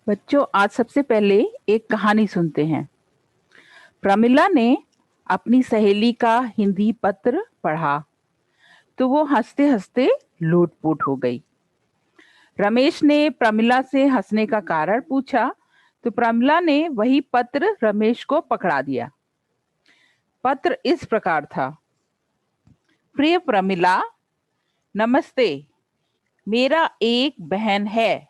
बच्चों, आज सबसे पहले एक कहानी सुनते हैं। प्रमिला ने अपनी सहेली का हिंदी पत्र पढ़ा तो वो हंसते हंसते लोटपोट हो गई। रमेश ने प्रमिला से हंसने का कारण पूछा तो प्रमिला ने वही पत्र रमेश को पकड़ा दिया। पत्र इस प्रकार था। प्रिय प्रमिला, नमस्ते। मेरा एक बहन है,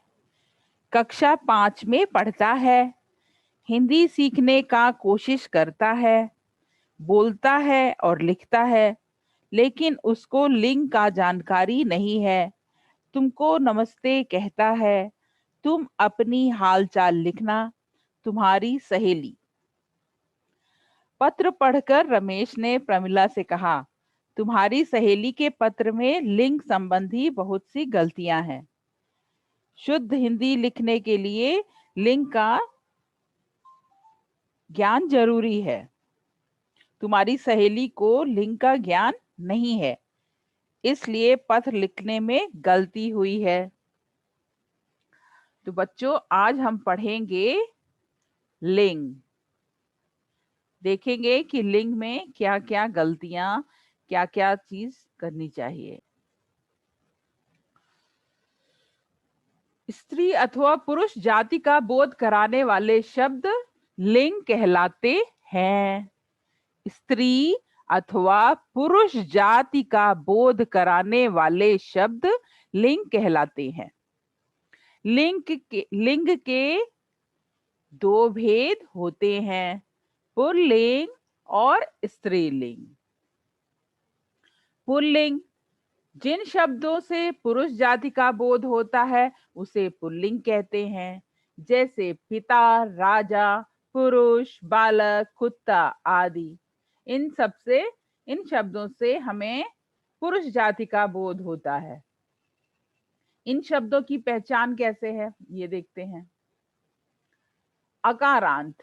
कक्षा 5 में पढ़ता है, हिंदी सीखने का कोशिश करता है, बोलता है और लिखता है, लेकिन उसको लिंग का जानकारी नहीं है। तुमको नमस्ते कहता है। तुम अपनी हालचाल लिखना। तुम्हारी सहेली। पत्र पढ़कर रमेश ने प्रमिला से कहा, तुम्हारी सहेली के पत्र में लिंग संबंधी बहुत सी गलतियां हैं। शुद्ध हिंदी लिखने के लिए लिंग का ज्ञान जरूरी है। तुम्हारी सहेली को लिंग का ज्ञान नहीं है, इसलिए पत्र लिखने में गलती हुई है। तो बच्चों, आज हम पढ़ेंगे लिंग। देखेंगे कि लिंग में क्या क्या गलतियां, क्या क्या चीज करनी चाहिए। स्त्री अथवा पुरुष जाति का बोध कराने वाले शब्द लिंग कहलाते हैं। स्त्री अथवा पुरुष जाति का बोध कराने वाले शब्द लिंग कहलाते हैं। लिंग के दो भेद होते हैं, पुल्लिंग और स्त्रीलिंग। पुल्लिंग जिन शब्दों से पुरुष जाति का बोध होता है उसे पुल्लिंग कहते हैं, जैसे पिता, राजा, पुरुष, बालक, कुत्ता आदि। इन शब्दों से हमें पुरुष जाति का बोध होता है। इन शब्दों की पहचान कैसे है ये देखते हैं। अकारांत,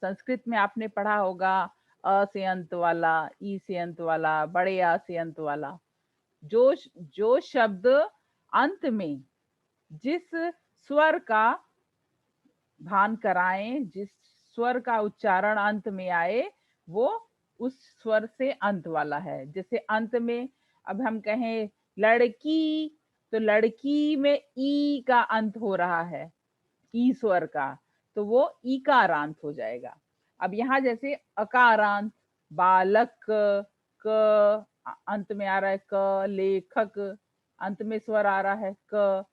संस्कृत में आपने पढ़ा होगा, अ से अंत वाला, ई से अंत वाला, बड़े आ से अंत वाला। जो जो शब्द अंत में जिस स्वर का भान कराएं, जिस स्वर का उच्चारण अंत में आए, वो उस स्वर से अंत वाला है। जैसे अंत में अब हम कहें लड़की, तो लड़की में ई का अंत हो रहा है, ई स्वर का, तो वो ईकारांत हो जाएगा। अब यहाँ जैसे अकारांत, बालक, क अंत में आ रहा है क, लेखक अंत में स्वर आ रहा है क,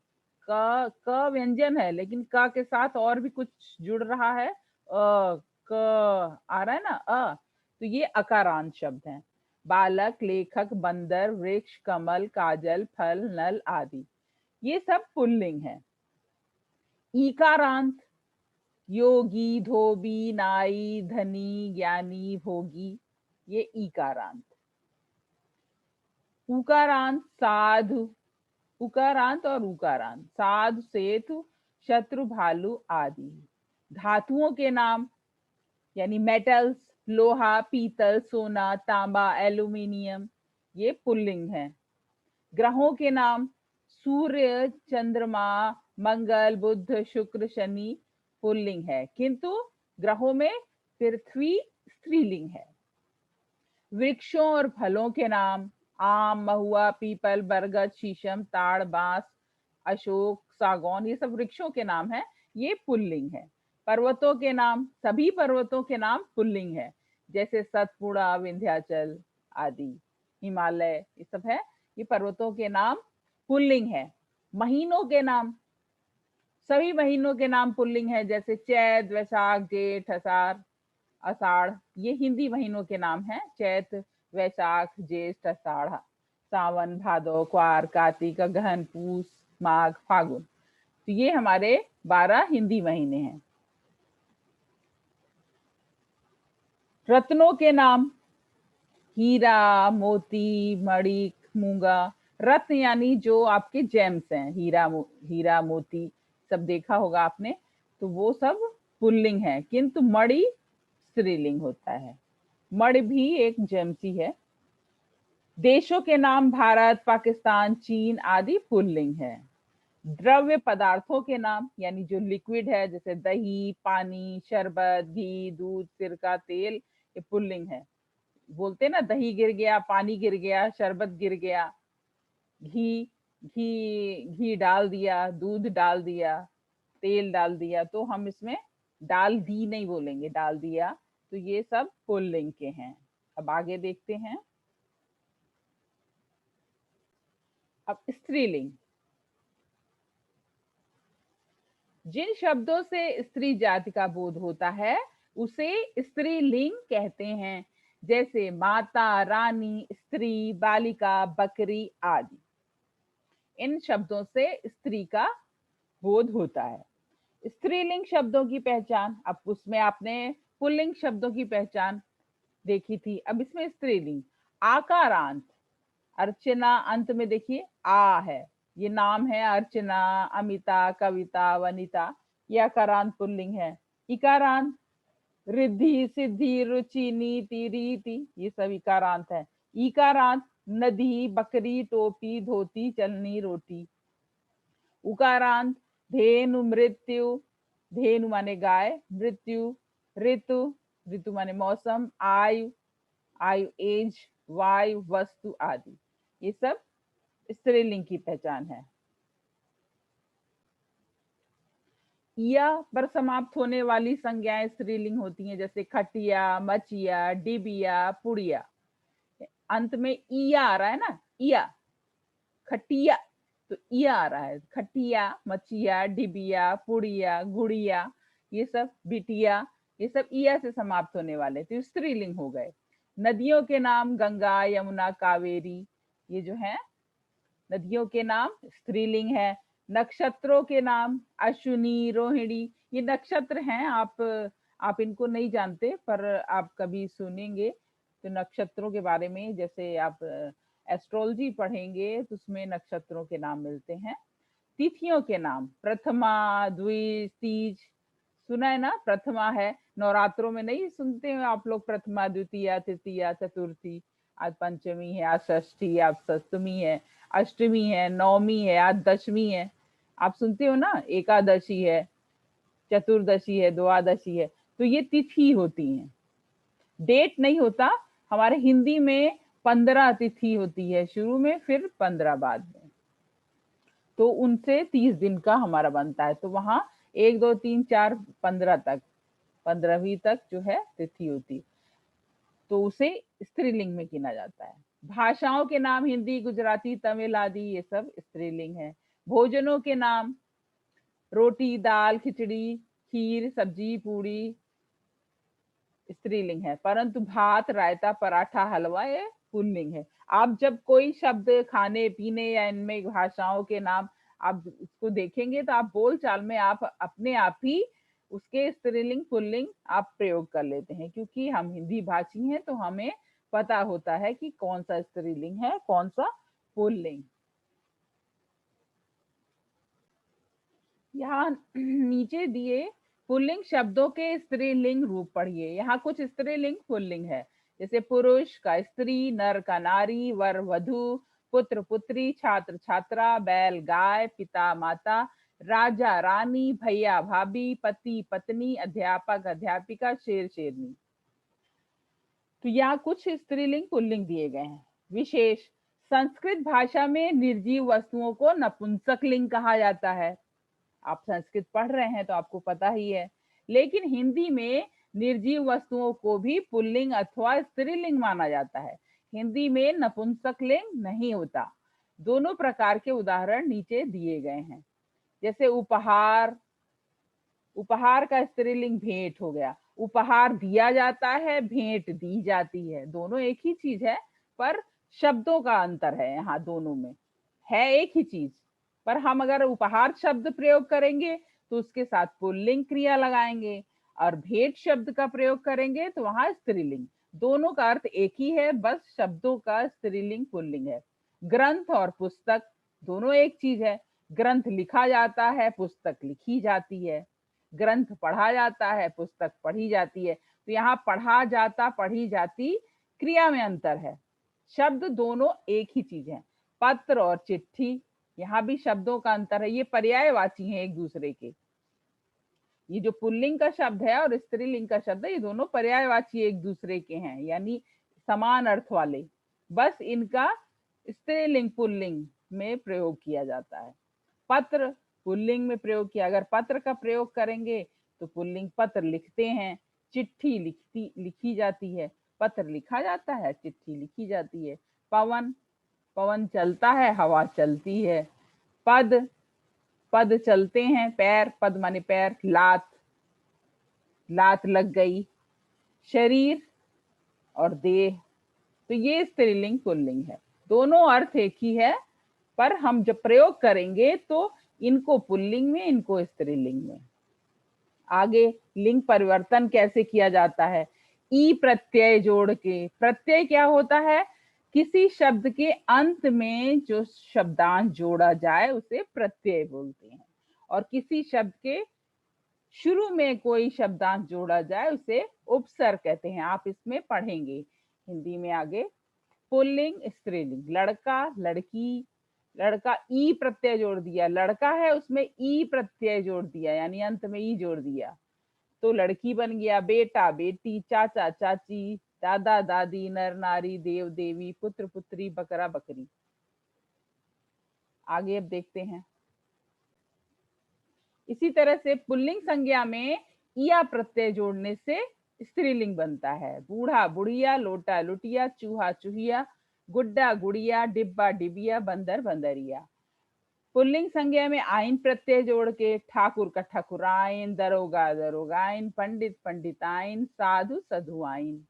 क व्यंजन है लेकिन क के साथ और भी कुछ जुड़ रहा है, क आ रहा है ना, तो ये अकारांत शब्द हैं। बालक, लेखक, बंदर, वृक्ष, कमल, काजल, फल, नल आदि, ये सब पुल्लिंग है। ईकारांत योगी, धोबी, नाई, धनी, ज्ञानी, भोगी, ये ईकारांत। उकारांत साधु, उकारांत और उकारांत, साधु, सेतु, शत्रु, भालू आदि। धातुओं के नाम यानी मेटल्स, लोहा, पीतल, सोना, तांबा, एल्यूमिनियम, ये पुल्लिंग है। ग्रहों के नाम सूर्य, चंद्रमा, मंगल, बुध, शुक्र, शनि पुल्लिंग है, किंतु ग्रहों में पृथ्वी स्त्रीलिंग है। वृक्षों और फलों के नाम आम, महुआ, पीपल, बरगद, शीशम, ताड़, बांस, अशोक, सागौन, ये सब वृक्षों के नाम है, ये पुल्लिंग है। पर्वतों के नाम, सभी पर्वतों के नाम पुल्लिंग है, जैसे सतपुड़ा, विंध्याचल आदि, हिमालय, ये सब है, ये पर्वतों के नाम पुल्लिंग है। महीनों के नाम, सभी महीनों के नाम पुल्लिंग है, जैसे चैत, वैशाख, जेठ, अषाढ़, आषाढ़, ये हिंदी महीनों के नाम हैं। चैत, वैशाख, ज्येष्ठ, आषाढ़, सावन, भादो, क्वार, कार्तिक, अगहन, पूस, माघ, फागुन, तो ये हमारे 12 हिंदी महीने हैं। रत्नों के नाम हीरा, मोती, मणिक, मूंगा। रत्न यानी जो आपके जेम्स हैं, हीरा, मोती, सब देखा होगा आपने, तो वो सब पुल्लिंग है, किंतु मणि स्त्रीलिंग होता है। मणि भी एक जेम्स है। देशों के नाम भारत, पाकिस्तान, चीन आदि पुल्लिंग है। द्रव्य पदार्थों के नाम यानी जो लिक्विड है, जैसे दही, पानी, शरबत, घी, दूध, सिरका, तेल, ये पुल्लिंग है। बोलते हैं ना, दही गिर गया, पानी गिर गया, शरबत गिर गया, घी घी घी डाल दिया, दूध डाल दिया, तेल डाल दिया, तो हम इसमें डाल दी नहीं बोलेंगे, डाल दिया। तो ये सब पुल्लिंग के हैं। अब आगे देखते हैं। अब स्त्रीलिंग, जिन शब्दों से स्त्री जाति का बोध होता है उसे स्त्रीलिंग कहते हैं, जैसे माता, रानी, स्त्री, बालिका, बकरी आदि। इन शब्दों से स्त्री का बोध होता है। स्त्रीलिंग शब्दों की पहचान, अब उसमें आपने पुल्लिंग शब्दों की पहचान देखी थी, अब इसमें स्त्रीलिंग। आकारांत, अर्चना, अंत में देखिए आ है, ये नाम है अर्चना, अमिता, कविता, वनिता, यह आकारांत पुल्लिंग है। इकारांत, रिद्धि, सिद्धि, रुचि, नीति, रीति, ये सब इकारांत है। इकारांत, नदी, बकरी, टोपी, धोती, चलनी, रोटी। उकारांत, धेनु, मृत्यु, धेनु माने गाय, मृत्यु, ऋतु, ऋतु माने मौसम, आयु, आयु एज, वायु, वस्तु आदि। ये सब स्त्रीलिंग की पहचान है। या पर समाप्त होने वाली संज्ञाएं स्त्रीलिंग होती हैं, जैसे खटिया, मचिया, डिबिया, पुड़िया। अंत में इया आ रहा है ना, इया, खटिया, तो इया आ रहा है। खटिया, मचिया, डिबिया, पुड़िया, गुड़िया, ये सब, बिटिया, ये सब इया से समाप्त होने वाले, तो स्त्रीलिंग हो गए। नदियों के नाम गंगा, यमुना, कावेरी, ये जो है नदियों के नाम स्त्रीलिंग है। नक्षत्रों के नाम अश्विनी, रोहिणी, ये नक्षत्र हैं, आप इनको नहीं जानते पर आप कभी सुनेंगे तो नक्षत्रों के बारे में, जैसे आप एस्ट्रोलॉजी पढ़ेंगे तो उसमें नक्षत्रों के नाम मिलते हैं। तिथियों के नाम प्रथमा, द्विज, तीज, सुना है ना, प्रथमा है, नवरात्रों में नहीं सुनते हो आप लोग, प्रथमा, द्वितीया, तृतीया, चतुर्थी, आज पंचमी है, आज षष्ठी, आज सप्तमी है, अष्टमी है, नवमी है, आज दशमी है, आप सुनते हो ना, एकादशी है, चतुर्दशी है, द्वादशी है, तो ये तिथि होती हैं, डेट नहीं होता। हमारे हिंदी में 15 तिथि होती है शुरू में, फिर 15 बाद में, तो उनसे 30 दिन का हमारा बनता है, तो वहां 1 2 3 4 15 तक, 15वीं तक जो है तिथि होती, तो उसे स्त्रीलिंग में गिना जाता है। भाषाओं के नाम हिंदी, गुजराती, तमिल आदि, ये सब स्त्रीलिंग है। भोजनों के नाम रोटी, दाल, खिचड़ी, खीर, सब्जी, पूरी, स्त्रीलिंग है। परंतु भात, रायता, पराठा, हलवा, ये पुल्लिंग है। आप जब कोई शब्द खाने पीने या इनमें भाषाओं के नाम आप उसको देखेंगे तो आप बोलचाल में आप अपने आप ही उसके स्त्रीलिंग पुल्लिंग आप प्रयोग कर लेते हैं, क्योंकि हम हिंदी भाषी हैं तो हमें पता होता है कि कौन सा स्त्रीलिंग है, कौन सा पुल्लिंग। यहाँ नीचे दिए पुल्लिंग शब्दों के स्त्रीलिंग रूप पढ़िए। यहाँ कुछ स्त्रीलिंग पुल्लिंग है, जैसे पुरुष का स्त्री, नर का नारी, वर वधु, पुत्र पुत्री, छात्र छात्रा, बैल गाय, पिता माता, राजा रानी, भैया भाभी, पति पत्नी, अध्यापक अध्यापिका, शेर शेरनी। तो यहाँ कुछ स्त्रीलिंग पुल्लिंग दिए गए हैं। विशेष, संस्कृत भाषा में निर्जीव वस्तुओं को नपुंसक लिंग कहा जाता है। आप संस्कृत पढ़ रहे हैं तो आपको पता ही है, लेकिन हिंदी में निर्जीव वस्तुओं को भी पुल्लिंग अथवा स्त्रीलिंग माना जाता है। हिंदी में नपुंसक लिंग नहीं होता। दोनों प्रकार के उदाहरण नीचे दिए गए हैं, जैसे उपहार, उपहार का स्त्रीलिंग भेंट हो गया। उपहार दिया जाता है, भेंट दी जाती है, दोनों एक ही चीज है, पर शब्दों का अंतर है। यहाँ दोनों में है एक ही चीज, पर हम अगर उपहार शब्द प्रयोग करेंगे तो उसके साथ पुल्लिंग क्रिया लगाएंगे, और भेंट शब्द का प्रयोग करेंगे तो वहां स्त्रीलिंग। दोनों का अर्थ एक ही है, बस शब्दों का स्त्रीलिंग पुल्लिंग है। ग्रंथ और पुस्तक दोनों एक चीज है। ग्रंथ लिखा जाता है, पुस्तक लिखी जाती है। ग्रंथ पढ़ा जाता है, पुस्तक पढ़ी जाती है। तो यहाँ पढ़ा जाता, पढ़ी जाती, क्रिया में अंतर है, शब्द दोनों एक ही चीज है। पत्र और चिट्ठी, यहाँ भी शब्दों का अंतर है, ये पर्यायवाची हैं एक दूसरे के। ये जो पुल्लिंग का शब्द है और स्त्रीलिंग का शब्द है, ये दोनों पर्यायवाची एक दूसरे के हैं, यानी समान अर्थ वाले। बस इनका स्त्रीलिंग पुल्लिंग में प्रयोग किया जाता है। पत्र पुल्लिंग में प्रयोग किया, अगर पत्र का प्रयोग करेंगे तो पुल्लिंग पत्र लिखते हैं, चिट्ठी लिखी जाती है, पत्र लिखा जाता है, चिट्ठी लिखी जाती है। पवन पवन चलता है, हवा चलती है। पद पद चलते हैं, पैर पद माने पैर, लात लात लग गई। शरीर और देह, तो ये स्त्रीलिंग पुल्लिंग है। दोनों अर्थ एक ही है, पर हम जब प्रयोग करेंगे तो इनको पुल्लिंग में, इनको स्त्रीलिंग में। आगे लिंग परिवर्तन कैसे किया जाता है? ई प्रत्यय जोड़ के। प्रत्यय क्या होता है? किसी शब्द के अंत में जो शब्दांश जोड़ा जाए उसे प्रत्यय बोलते हैं, और किसी शब्द के शुरू में कोई शब्दांश जोड़ा जाए उसे उपसर्ग कहते हैं। आप इसमें पढ़ेंगे हिंदी में आगे। पुल्लिंग स्त्रीलिंग, लड़का लड़की, लड़का ई प्रत्यय जोड़ दिया, लड़का है उसमें ई प्रत्यय जोड़ दिया, यानी अंत में ई जोड़ दिया तो लड़की बन गया। बेटा बेटी, चाचा चाची, दादा दादी, नर नारी, देव देवी, पुत्र पुत्री, बकरा बकरी। आगे अब देखते हैं। इसी तरह से पुल्लिंग संज्ञा में इया प्रत्यय जोड़ने से स्त्रीलिंग बनता है। बूढ़ा बुढ़िया, लोटा लुटिया, चूहा चूहिया, गुड्डा गुड़िया, डिब्बा डिबिया, बंदर बंदरिया। पुल्लिंग संज्ञा में आइन प्रत्यय जोड़ के ठाकुर का ठकुराइन, दरोगा दरोगाइन, पंडित पंडिताइन, साधु सधुआइन।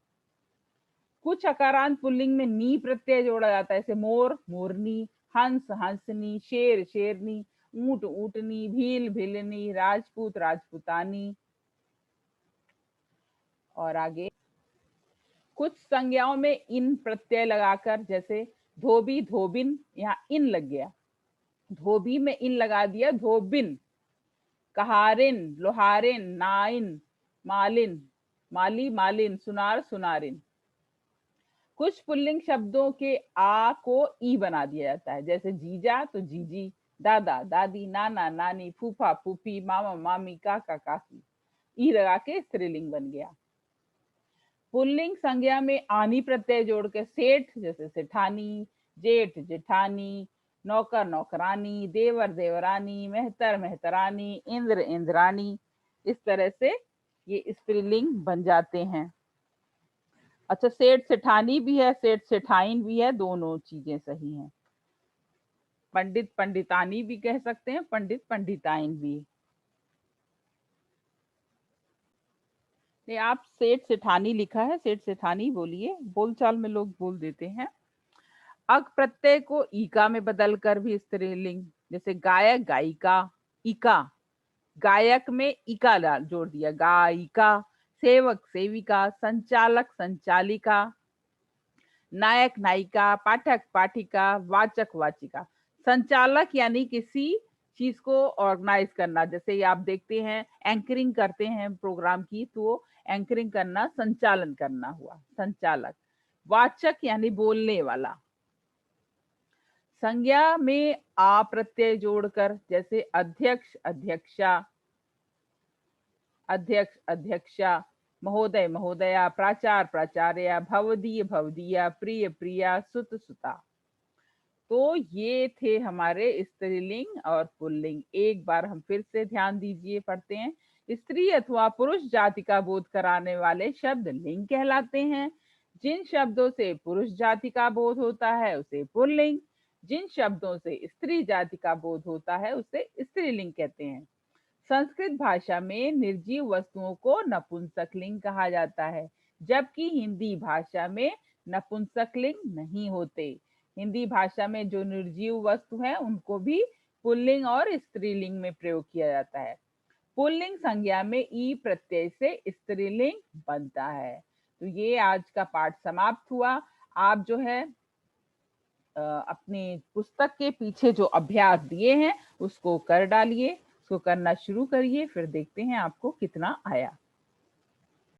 कुछ अकारांत पुल्लिंग में नी प्रत्यय जोड़ा जाता है, जैसे मोर मोरनी, हंस हंसनी, शेर शेरनी, ऊंट ऊंटनी, भील भिलनी, राजपूत राजपूतानी। और आगे कुछ संज्ञाओं में इन प्रत्यय लगाकर, जैसे धोबी धोबिन, यहाँ इन लग गया, धोबी में इन लगा दिया, धोबिन। कहारिन लोहारिन, नाइन मालिन, माली मालिन, सुनार सुनारिन। कुछ पुल्लिंग शब्दों के आ को ई बना दिया जाता है, जैसे जीजा तो जीजी, दादा दादी, नाना नानी, फूफा फूफी, मामा मामी, काका काकी। ई लगा के स्त्रीलिंग बन गया। पुल्लिंग संज्ञा में आनी प्रत्यय जोड़ के सेठ, जैसे सेठानी, जेठ जेठानी, नौकर नौकरानी, देवर देवरानी, मेहतर मेहतरानी, इंद्र इंद्रानी। इस तरह से ये स्त्रीलिंग बन जाते हैं। अच्छा, सेठ सेठानी भी है, सेठ सेठाइन भी है, दोनों चीजें सही हैं। पंडित पंडितानी भी कह सकते हैं, पंडित पंडिताइन भी। नहीं, आप सेठ सेठानी लिखा है, सेठ सेठानी बोलिए, बोलचाल में लोग बोल देते हैं। अक प्रत्यय को ईका में बदलकर भी स्त्रीलिंग, जैसे गायक गायिका, इका, गायक में इका जोड़ दिया, गायिका। सेवक सेविका, संचालक संचालिका, नायक नायिका, पाठक पाठिका, वाचक वाचिका। संचालक यानी किसी चीज को ऑर्गेनाइज करना, जैसे आप देखते हैं एंकरिंग करते हैं प्रोग्राम की, तो एंकरिंग करना संचालन करना हुआ, संचालक। वाचक यानी बोलने वाला। संज्ञा में आ प्रत्यय जोड़कर, जैसे अध्यक्ष अध्यक्षा, अध्यक्ष अध्यक्षा, महोदय महोदया, प्राचार्य प्राचार्या, भवदीय भवदीया, प्रिय प्रिया, सुत सुता। तो ये थे हमारे स्त्रीलिंग और पुल्लिंग। एक बार हम फिर से ध्यान दीजिए, पढ़ते हैं। स्त्री अथवा पुरुष जाति का बोध कराने वाले शब्द लिंग कहलाते हैं। जिन शब्दों से पुरुष जाति का बोध होता है उसे पुल्लिंग, जिन शब्दों से स्त्री जाति का बोध होता है उसे स्त्रीलिंग कहते हैं। संस्कृत भाषा में निर्जीव वस्तुओं को नपुंसकलिंग कहा जाता है, जबकि हिंदी भाषा में नपुंसकलिंग नहीं होते। हिंदी भाषा में जो निर्जीव वस्तु है उनको भी पुल्लिंग और स्त्रीलिंग में प्रयोग किया जाता है। पुल्लिंग संज्ञा में ई प्रत्यय से स्त्रीलिंग बनता है। तो ये आज का पाठ समाप्त हुआ। आप जो है अपनी पुस्तक के पीछे जो अभ्यास दिए हैं उसको कर डालिए, उसको करना शुरू करिए, फिर देखते हैं आपको कितना आया।